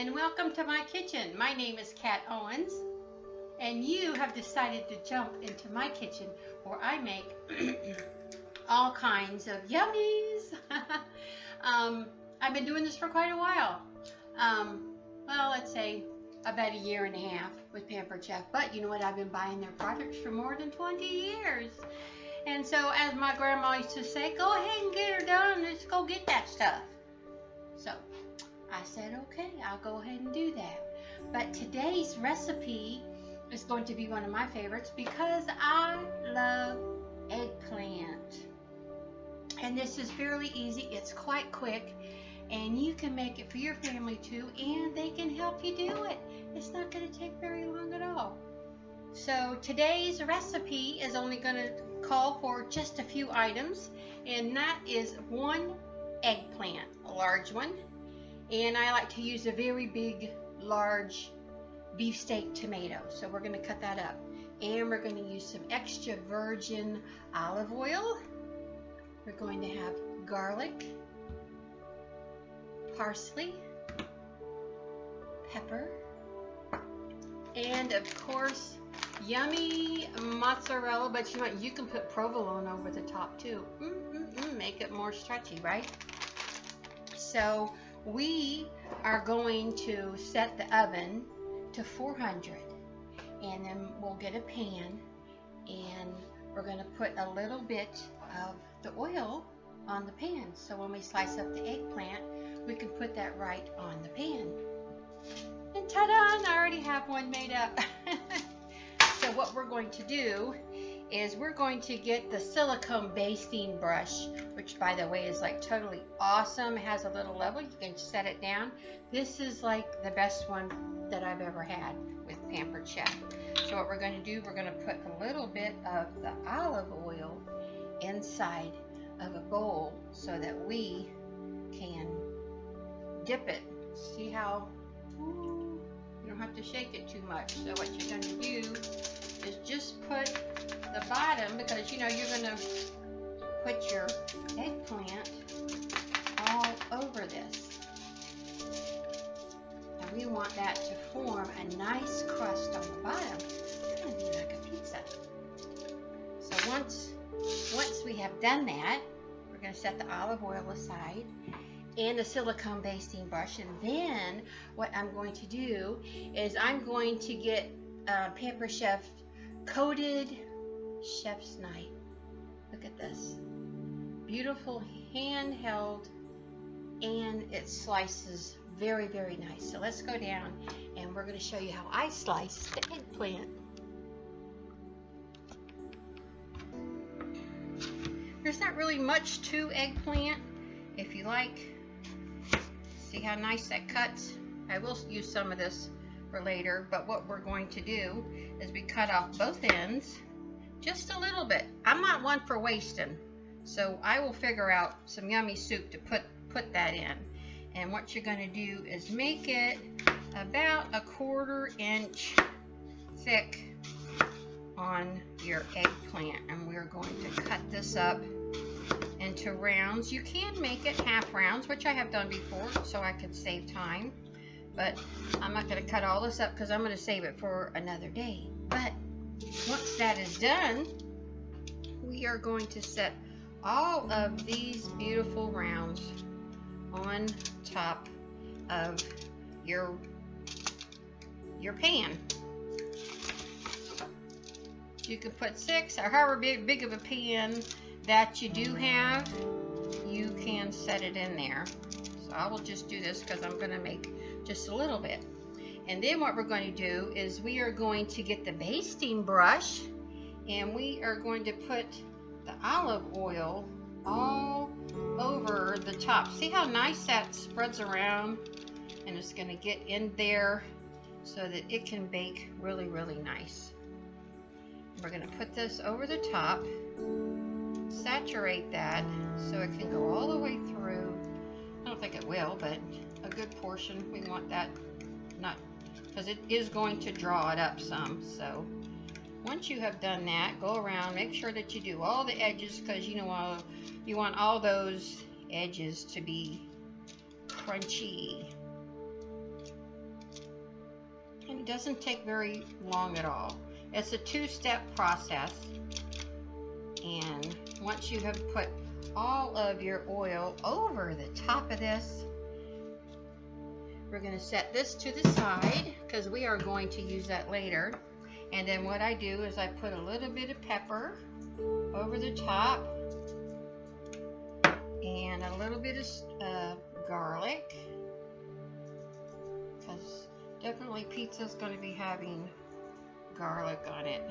and welcome to my kitchen. My name is Kat Owens, and you have decided to jump into my kitchen where I make all kinds of yummies. I've been doing this for quite a while. Well, let's say about a year and a half with Pampered Chef, but you know what? I've been buying their products for more than 20 years. And so, as my grandma used to say, go ahead and get her done. Let's go get that stuff. So, I said, okay, I'll go ahead and do that. But today's recipe is going to be one of my favorites because I love eggplant. And this is fairly easy. It's quite quick. And you can make it for your family too, and they can help you do it. It's not going to take very long at all. So today's recipe is only going to call for just a few items, and that is one eggplant, a large one. And I like to use a very big, large beefsteak tomato. So we're going to cut that up. And we're going to use some extra virgin olive oil. We're going to have garlic, parsley, pepper, and of course yummy mozzarella, but you know what, you can put provolone over the top too. Make it more stretchy, right? So we are going to set the oven to 400, and then we'll get a pan, and we're going to put a little bit of the oil on the pan, so when we slice up the eggplant, we can put that right on the pan. And ta-da! I already have one made up. So what we're going to do is we're going to get the silicone basting brush, which by the way is like totally awesome. It has a little level. You can set it down. This is like the best one that I've ever had with Pampered Chef. So what we're going to do, we're going to put a little bit of the olive oil inside of a bowl so that we can dip it. See how you don't have to shake it too much. So what you're going to do is just put the bottom, because you know you're going to put your eggplant all over this, and we want that to form a nice crust on the bottom. It's going to be like a pizza. So once we have done that, we're going to set the olive oil aside and the silicone basting brush, and then what I'm going to do is I'm going to get Pampered Chef coated chef's knife. Look at this. Beautiful handheld, and it slices very, very nice. So let's go down and we're going to show you how I slice the eggplant. There's not really much to eggplant. If you like, see how nice that cuts? I will use some of this for later, but what we're going to do is we cut off both ends just a little bit. I'm not one for wasting, so I will figure out some yummy soup to put that in. And what you're going to do is make it about a 1/4 inch thick on your eggplant, and we're going to cut this up into rounds. You can make it half rounds, which I have done before, so I could save time, but I'm not going to cut all this up because I'm going to save it for another day. But once that is done, we are going to set all of these beautiful rounds on top of your pan. You can put 6 or however big of a pan that you do have, you can set it in there. So I will just do this because I'm going to make just a little bit. And then what we're going to do is we are going to get the basting brush, and we are going to put the olive oil all over the top. See how nice that spreads around, and it's going to get in there so that it can bake really, really nice. We're going to put this over the top, saturate that so it can go all the way through. I don't think it will, but a good portion. We want that, not because it is going to draw it up some. So once you have done that, go around, make sure that you do all the edges, because you know you want all those edges to be crunchy. And it doesn't take very long at all. It's a two-step process. And once you have put all of your oil over the top of this, we're going to set this to the side because we are going to use that later. And then what I do is I put a little bit of pepper over the top and a little bit of garlic, because definitely pizza is going to be having garlic on it.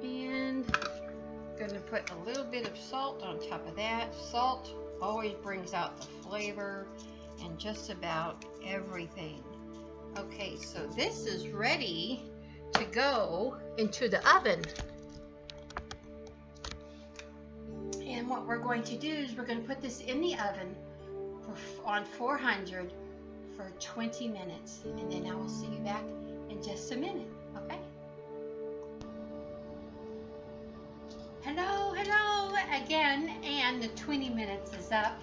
And going to put a little bit of salt on top of that. Salt always brings out the flavor and just about everything. Okay, so this is ready to go into the oven. And what we're going to do is we're going to put this in the oven on 400 for 20 minutes. And then I will see you back in just a minute, okay? Hello again, and the 20 minutes is up.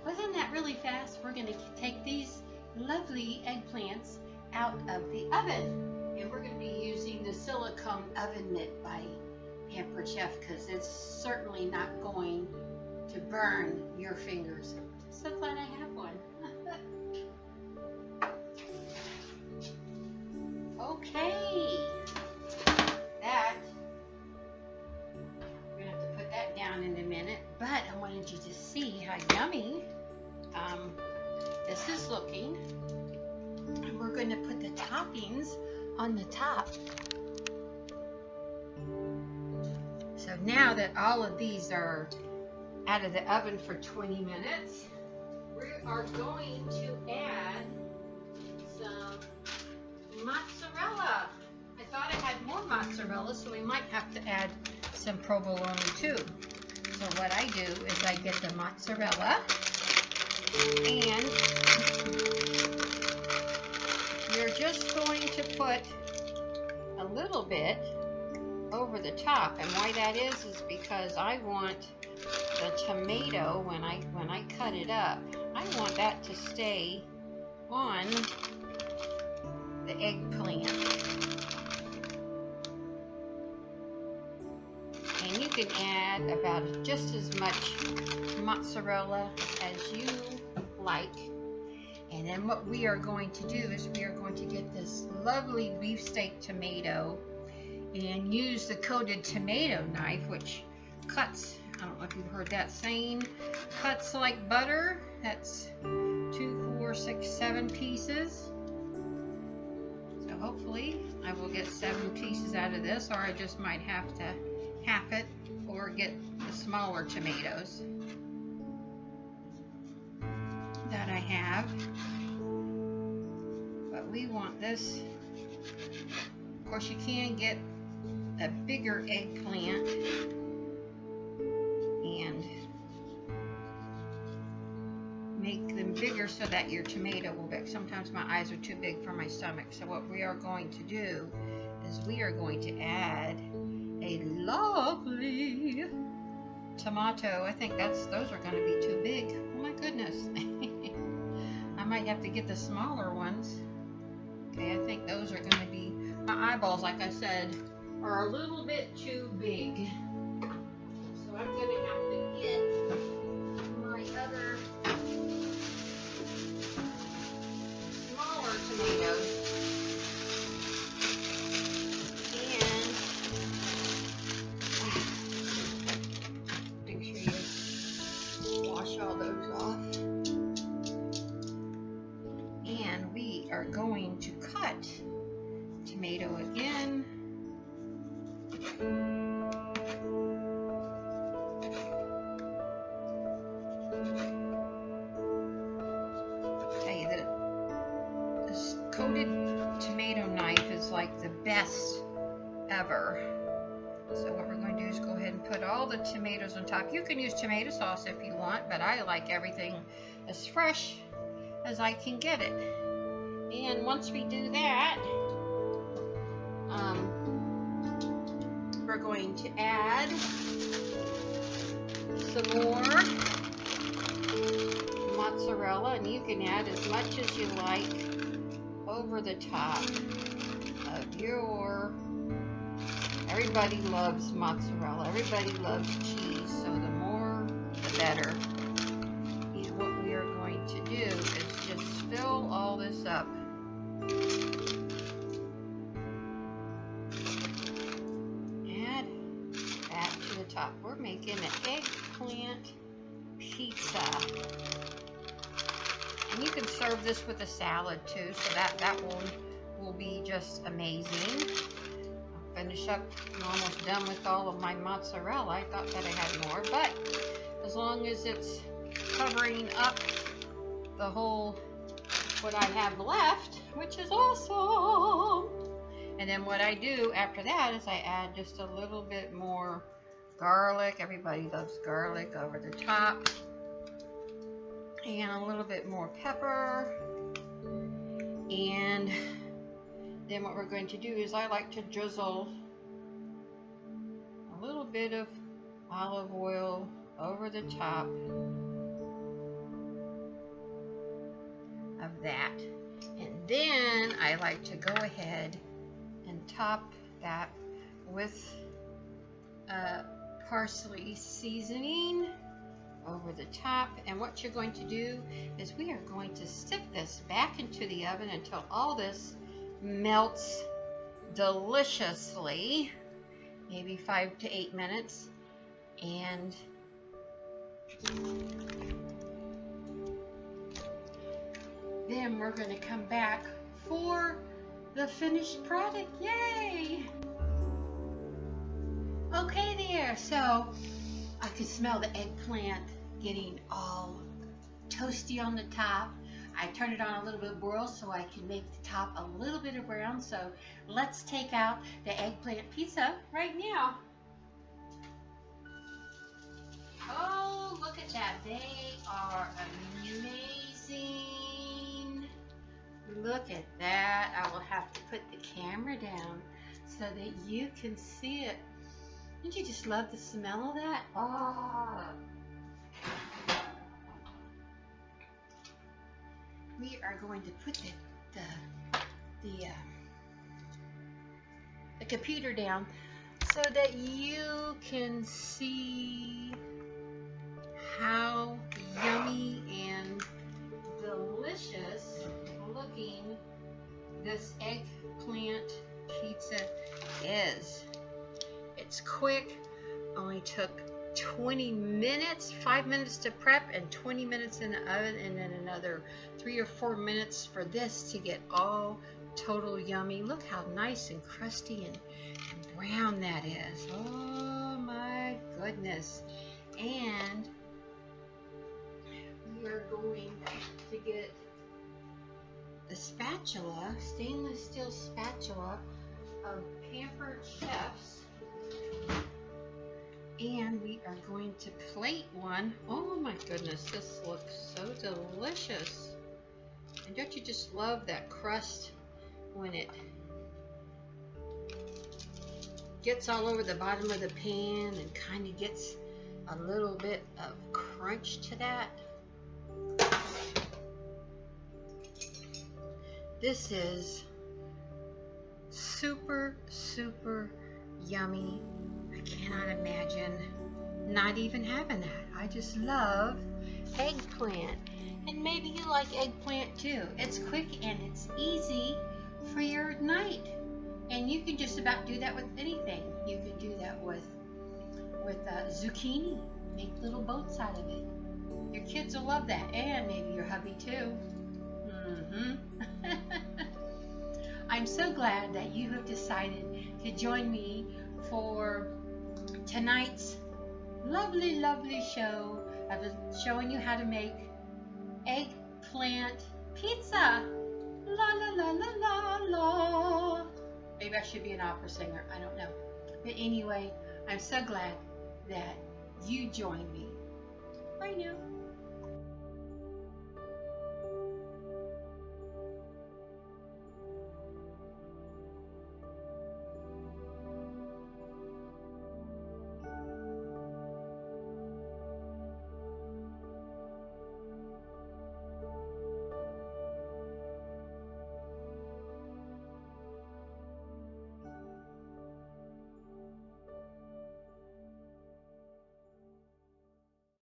Wasn't that really fast? We're going to take these lovely eggplants out of the oven, and we're going to be using the silicone oven mitt by Pampered Chef because it's certainly not going to burn your fingers. So glad I have one. Okay, that we're going to have to put that down in a minute, but I wanted you to see how yummy this is looking. And we're going to put the toppings on the top. So now that all of these are out of the oven for 20 minutes, we are going to add some mozzarella. I thought I had more mozzarella, so we might have to add some provolone too. So what I do is I get the mozzarella, and you're just going to put a little bit over the top. And why that is because I want the tomato, when I cut it up, I want that to stay on the eggplant. And you can add about just as much mozzarella as you like. And then what we are going to do is we are going to get this lovely beefsteak tomato and use the coated tomato knife, which cuts, I don't know if you've heard that saying, cuts like butter. That's 2, 4, 6, 7 pieces. So hopefully I will get 7 pieces out of this, or I just might have to half it or get the smaller tomatoes that I have. But we want this. Of course, you can get a bigger eggplant and make them bigger so that your tomato will be. Sometimes my eyes are too big for my stomach. So what we are going to do is we are going to add a lovely tomato. I think those are going to be too big. Oh my goodness. I might have to get the smaller ones. Okay, I think those are going to be, my eyeballs, like I said, are a little bit too big. So I'm going to have to get my other smaller tomatoes. And make sure you wash all those off. And we are going to cut tomato again. Tell you that this coated tomato knife is like the best ever. So what we're going to do is go ahead and put all the tomatoes on top. You can use tomato sauce if you want, but I like everything as fresh as I can get it. And once we do that, we're going to add some more mozzarella, and you can add as much as you like over the top of your... Everybody loves mozzarella. Everybody loves cheese, so the more the better. And what we are going to do is just fill all this up. Add that to the top. We're making an eggplant pizza. And you can serve this with a salad too, so that will be just amazing. I'll finish up. I'm almost done with all of my mozzarella. I thought that I had more, but as long as it's covering up the whole what I have left, which is awesome. And then what I do after that is I add just a little bit more garlic. Everybody loves garlic over the top. And a little bit more pepper. And then what we're going to do is I like to drizzle a little bit of olive oil over the top of that. And then I like to go ahead and top that with parsley seasoning over the top. And what you're going to do is we are going to stick this back into the oven until all this melts deliciously, maybe 5 to 8 minutes. And then we're going to come back for the finished product. Yay! Okay there, so I could smell the eggplant getting all toasty on the top. I turned it on a little bit broil so I can make the top a little bit of brown. So let's take out the eggplant pizza right now. Oh, look at that. They are amazing. Look at that. I will have to put the camera down so that you can see it. Don't you just love the smell of that? Oh. We are going to put the computer down so that you can see how yummy and delicious looking this eggplant pizza is. It's quick, only took 20 minutes, 5 minutes to prep and 20 minutes in the oven, and then another 3 or 4 minutes for this to get all total yummy. Look how nice and crusty and brown that is. Oh my goodness. And we are going to get the spatula, stainless steel spatula of Pampered Chefs. And we are going to plate one. Oh my goodness, this looks so delicious. And don't you just love that crust when it gets all over the bottom of the pan and kind of gets a little bit of crunch to that? This is super, super yummy. I cannot imagine not even having that. I just love eggplant. And maybe you like eggplant too. It's quick and it's easy for your night. And you can just about do that with anything. You can do that with zucchini. Make little boats out of it. Your kids will love that. And maybe your hubby too. I'm so glad that you have decided to join me for tonight's lovely, lovely show of showing you how to make eggplant pizza. La la la la la la. Maybe I should be an opera singer. I don't know. But anyway, I'm so glad that you joined me.